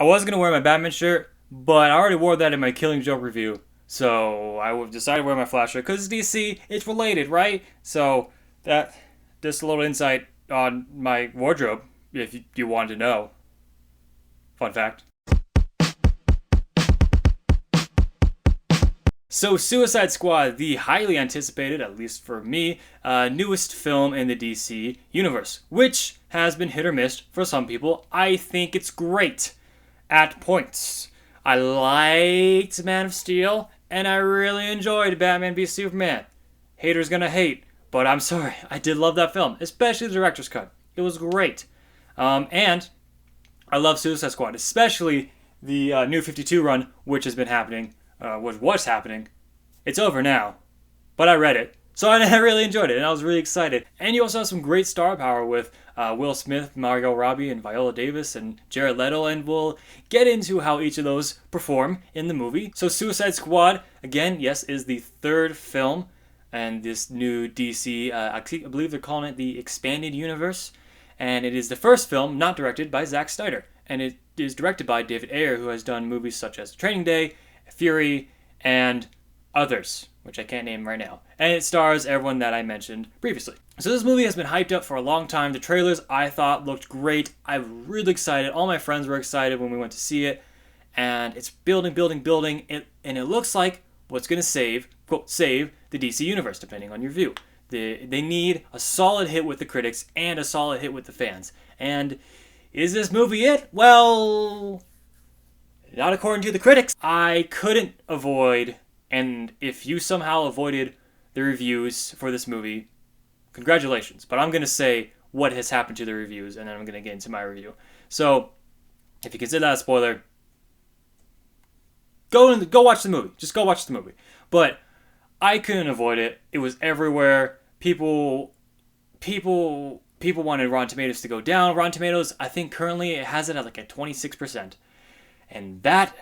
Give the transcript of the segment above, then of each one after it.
I was going to wear my Batman shirt, but I already wore that in my Killing Joke review. So I decided to wear my Flash shirt because it's DC, it's related, right? So that just a little insight on my wardrobe, if you wanted to know. Fun fact. So, Suicide Squad, the highly anticipated, at least for me, newest film in the DC universe, which has been hit or miss for some people. I think it's great at points. I liked Man of Steel, and I really enjoyed Batman v Superman. Haters gonna hate, but I'm sorry, I did love that film, especially the director's cut. It was great. And I love Suicide Squad, especially the New 52 run, which has been happening, which was happening. It's over now, but I read it, so I really enjoyed it, and I was really excited. And you also have some great star power with Will Smith, Margot Robbie, and Viola Davis, and Jared Leto, and we'll get into how each of those perform in the movie. So Suicide Squad, again, yes, is the third film and this new DC, I believe they're calling it the Expanded Universe, and it is the first film not directed by Zack Snyder, and it is directed by David Ayer, who has done movies such as Training Day, Fury, and others, which I can't name right now. And it stars everyone that I mentioned previously. So this movie has been hyped up for a long time. The trailers, I thought, looked great. I'm really excited. All my friends were excited when we went to see it. And it's building, building, building. And it looks like what's going to save, quote, save the DC Universe, depending on your view. They need a solid hit with the critics and a solid hit with the fans. And is this movie it? Well, not according to the critics. I couldn't avoid, and if you somehow avoided the reviews for this movie, congratulations. But I'm going to say what has happened to the reviews, and then I'm going to get into my review. So, if you consider that a spoiler, go watch the movie. Just go watch the movie. But I couldn't avoid it. It was everywhere. People wanted Rotten Tomatoes to go down. Rotten Tomatoes, I think currently it has it at like a 26%. And that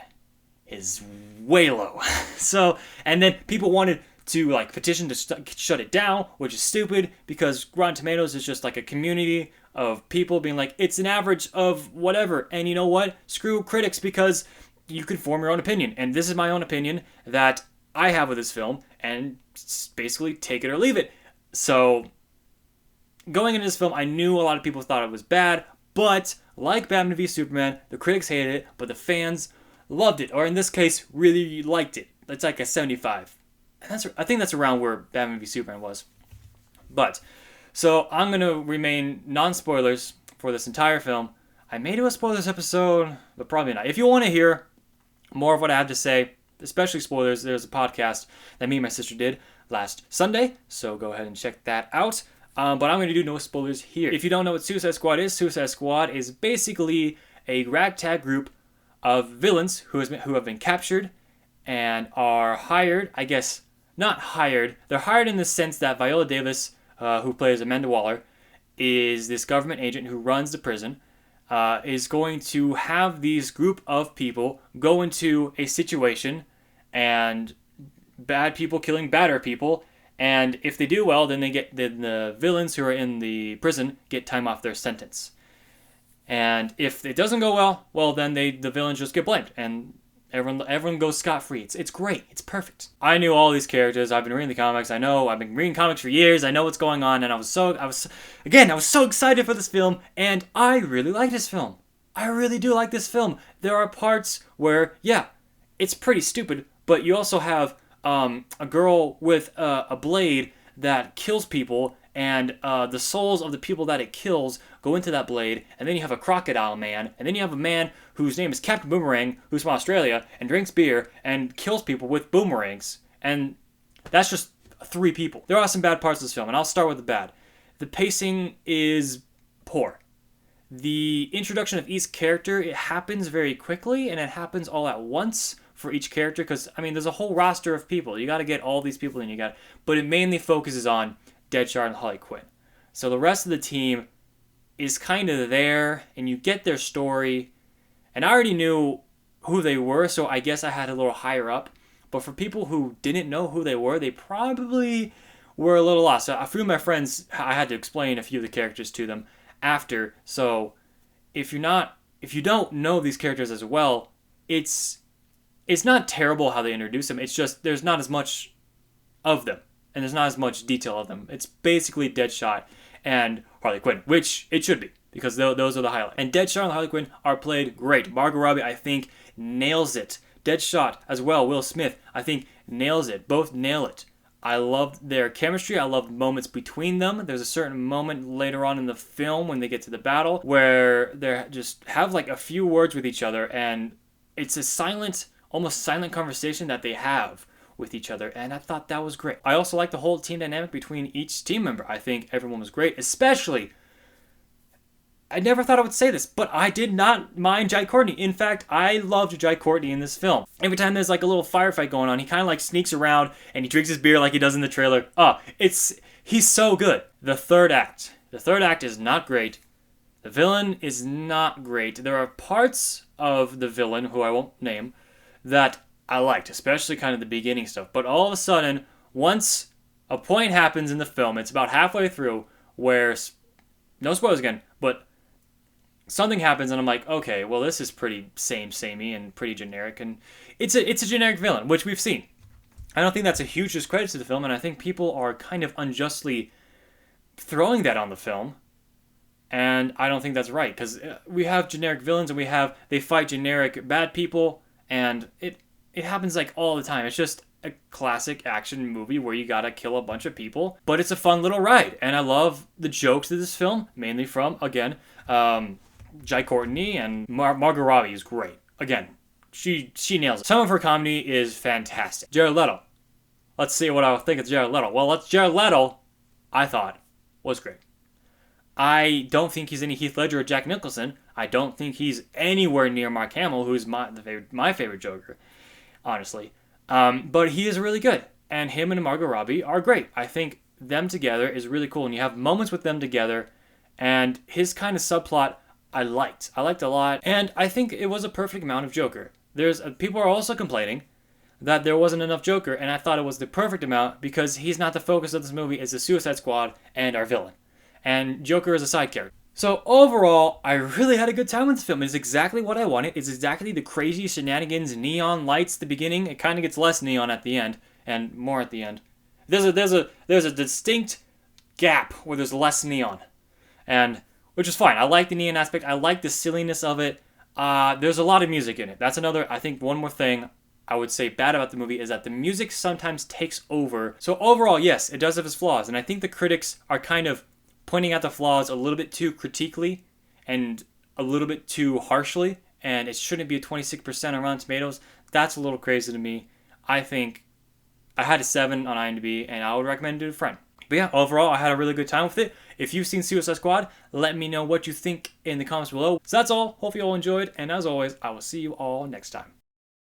is way low. So, and then people wanted to like petition to shut it down, which is stupid because Rotten Tomatoes is just like a community of people being like, it's an average of whatever. And you know what? Screw critics, because you can form your own opinion. And this is my own opinion that I have with this film, and basically take it or leave it. So, going into this film, I knew a lot of people thought it was bad, but like Batman v Superman, the critics hated it, but the fans loved it, or in this case, really liked it. It's like a 75. And I think that's around where Batman v Superman was. But, so I'm going to remain non-spoilers for this entire film. I may do a spoilers episode, but probably not. If you want to hear more of what I have to say, especially spoilers, there's a podcast that me and my sister did last Sunday, so go ahead and check that out. But I'm going to do no spoilers here. If you don't know what Suicide Squad is basically a ragtag group of villains who have been captured and are hired, I guess, not hired. They're hired in the sense that Viola Davis, who plays Amada Waller, is this government agent who runs the prison, is going to have these group of people go into a situation and bad people killing badder people. And if they do well, then the villains who are in the prison get time off their sentence. And if it doesn't go well, then the villains just get blamed, and everyone goes scot-free. It's great. It's perfect. I knew all these characters. I've been reading the comics. I've been reading comics for years. I know what's going on, and I was so excited for this film, and I really like this film. I really do like this film. There are parts where, yeah, it's pretty stupid, but you also have a girl with a blade that kills people, and the souls of the people that it kills go into that blade, and then you have a crocodile man, and then you have a man whose name is Captain Boomerang, who's from Australia, and drinks beer, and kills people with boomerangs. And that's just 3 people. There are some bad parts of this film, and I'll start with the bad. The pacing is poor. The introduction of each character, it happens very quickly, and it happens all at once for each character, because, I mean, there's a whole roster of people. You got to get all these people in, but it mainly focuses on Deadshot and Harley Quinn. So the rest of the team is kind of there, and you get their story, and I already knew who they were, so I guess I had a little higher up. But for people who didn't know who they were, they probably were a little lost. So a few of my friends, I had to explain a few of the characters to them after. So if if you don't know these characters as well, it's not terrible how they introduce them. It's just there's not as much of them, and there's not as much detail of them. It's basically Deadshot and Harley Quinn, which it should be, because those are the highlights. And Deadshot and Harley Quinn are played great. Margot Robbie, I think, nails it. Deadshot as well, Will Smith, I think, nails it. Both nail it. I loved their chemistry. I loved moments between them. There's a certain moment later on in the film when they get to the battle where they just have like a few words with each other, and it's a silent, almost silent conversation that they have with each other, and I thought that was great. I also like the whole team dynamic between each team member. I think everyone was great, especially, I never thought I would say this, but I did not mind Jai Courtney. In fact, I loved Jai Courtney in this film. Every time there's like a little firefight going on, he kind of like sneaks around and he drinks his beer like he does in the trailer. He's so good. The third act is not great. The villain is not great. There are parts of the villain, who I won't name, that I liked, especially kind of the beginning stuff. But all of a sudden, once a point happens in the film, it's about halfway through, where, no spoilers again, but something happens and I'm like, okay, well, this is pretty samey and pretty generic, and it's a generic villain, which we've seen. I don't think that's a huge discredit to the film, and I think people are kind of unjustly throwing that on the film, and I don't think that's right, because we have generic villains and they fight generic bad people, and it happens like all the time. It's just a classic action movie where you gotta kill a bunch of people, but it's a fun little ride, and I love the jokes of this film, mainly from, again, Jai Courtney, and Margot Robbie is great. Again, she nails it. Some of her comedy is fantastic. Jared Leto. Let's see what I think of Jared Leto. Well, Jared Leto, I thought, was great. I don't think he's any Heath Ledger or Jack Nicholson. I don't think he's anywhere near Mark Hamill, who's my favorite Joker, honestly. But he is really good. And him and Margot Robbie are great. I think them together is really cool. And you have moments with them together. And his kind of subplot, I liked a lot, and I think it was a perfect amount of Joker. People are also complaining that there wasn't enough Joker, and I thought it was the perfect amount because he's not the focus of this movie. It's the Suicide Squad and our villain, and Joker is a side character. So overall, I really had a good time with this film. It's exactly what I wanted. It's exactly the crazy shenanigans, neon lights at the beginning. It kind of gets less neon at the end, and more at the end. There's a distinct gap where there's less neon, and which is fine. I like the neon aspect. I like the silliness of it. There's a lot of music in it. That's another, I think, one more thing I would say bad about the movie is that the music sometimes takes over. So overall, yes, it does have its flaws. And I think the critics are kind of pointing out the flaws a little bit too critically and a little bit too harshly. And it shouldn't be a 26% on Rotten Tomatoes. That's a little crazy to me. I think I had a 7 on IMDb, and I would recommend it to a friend. But yeah, overall, I had a really good time with it. If you've seen Suicide Squad, let me know what you think in the comments below. So that's all. Hope you all enjoyed. And as always, I will see you all next time.